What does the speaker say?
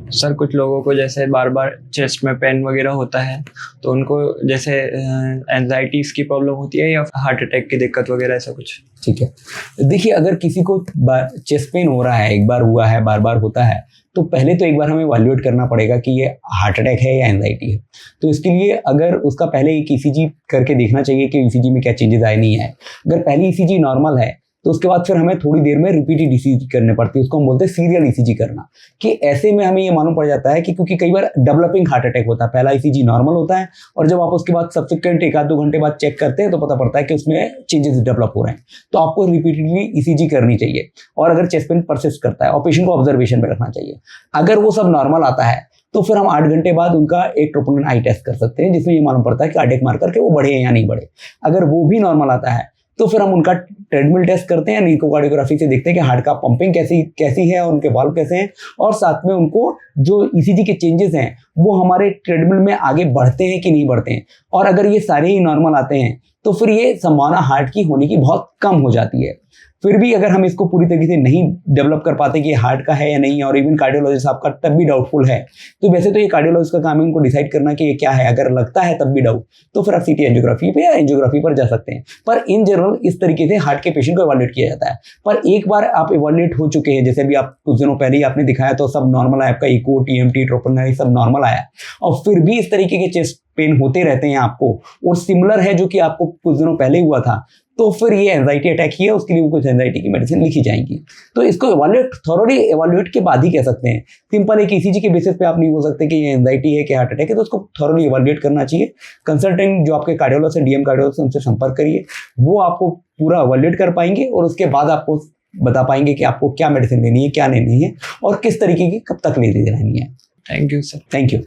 Sir कुछ लोगों को जैसे बार बार चेस्ट में पेन वगैरह होता है, तो उनको जैसे एंजाइटीज की प्रॉब्लम होती है या हार्ट अटैक की दिक्कत वगैरह ऐसा कुछ? ठीक है, देखिए अगर किसी को चेस्ट पेन हो रहा है, एक बार हुआ है, बार बार होता है, तो पहले तो एक बार हमें इवैल्यूएट करना पड़ेगा कि ये हार्ट अटैक है या एंजाइटी है। तो इसके लिए अगर उसका पहले एक ईसीजी करके देखना चाहिए कि ईसीजी में क्या चेंजेस आए नहीं आए। अगर पहली ईसीजी नॉर्मल है तो उसके बाद फिर हमें थोड़ी देर में रिपीटेड ईसीजी करने पड़ती है, उसको हम बोलते हैं सीरियल ईसीजी करना। कि ऐसे में हमें ये मालूम पड़ जाता है कि क्योंकि कई बार डेवलपिंग हार्ट अटैक होता है, पहला ईसीजी नॉर्मल होता है और जब आप उसके बाद सब्सिक्वेंट 1-2 घंटे बाद चेक करते हैं तो पता पड़ता है कि उसमें चेंजेस डेवलप हो रहे हैं। तो आपको रिपीटेडली ईसीजी करनी चाहिए और अगर चेस्ट पेन परसिस्ट करता है और पेशेंट को ऑब्जर्वेशन में रखना चाहिए। अगर वो सब नॉर्मल आता है तो फिर हम 8 घंटे बाद उनका एक ट्रोपोनिन आई टेस्ट कर सकते हैं, जिसमें ये मालूम पड़ता है कि कार्डियक मार्कर के वो बढ़े हैं या नहीं बढ़े। अगर वो भी नॉर्मल आता है तो फिर हम उनका ट्रेडमिल टेस्ट करते हैं, इकोकार्डियोग्राफी से देखते हैं कि हार्ट का पंपिंग कैसी है और उनके वाल्व कैसे हैं, और साथ में उनको जो ईसीजी के चेंजेस हैं वो हमारे ट्रेडमिल में आगे बढ़ते हैं कि नहीं बढ़ते हैं। और अगर ये सारे ही नॉर्मल आते हैं तो फिर ये संभावना हार्ट की होने की बहुत कम हो जाती है। फिर भी अगर हम इसको पूरी तरीके से नहीं डेवलप कर पाते कि हार्ट का है या नहीं, और इवन कार्डियोलॉजिस्ट आपका तब भी डाउटफुल है, तो वैसे तो ये कार्डियोलॉजिस्ट का काम है उनको डिसाइड करना कि ये क्या है। अगर लगता है तब भी डाउट तो फिर आप सीटी एंजियोग्राफी पे या एंजियोग्राफी पर जा सकते हैं। पर इन जनरल इस तरीके से हार्ट के पेशेंट को इवैल्यूएट किया जाता है। पर एक बार आप इवैल्यूएट हो चुके हैं, जैसे भी आप कुछ दिनों पहले ही आपने दिखाया तो सब नॉर्मल आया, आपका इको, टीएमटी, ट्रोपोनिन सब नॉर्मल आया, और फिर भी इस तरीके के चेस्ट पेन होते रहते हैं आपको और सिमिलर है जो कि आपको कुछ दिनों पहले हुआ था, तो फिर ये एंजाइटी अटैक ही है, उसके लिए कुछ एंजाइटी की मेडिसिन लिखी जाएंगी। तो इसको थॉरोली इवैल्यूएट के बाद ही कह सकते हैं। सिंपल एक ईसीजी के बेसिस पे आप नहीं बोल सकते कि ये एंजाइटी है कि हार्ट अटैक है, तो उसको थॉरोली इवैल्यूएट करना चाहिए। कंसल्टेंट जो आपके कार्डियोलॉजिस्ट है, डीएम कार्डियोलॉजिस्ट, उनसे संपर्क करिए, वो आपको पूरा इवैल्यूएट कर पाएंगे और उसके बाद आपको बता पाएंगे कि आपको क्या मेडिसिन लेनी है, क्या लेनी है और किस तरीके की कब तक लेनी रहनी है। Thank you sir. Thank you.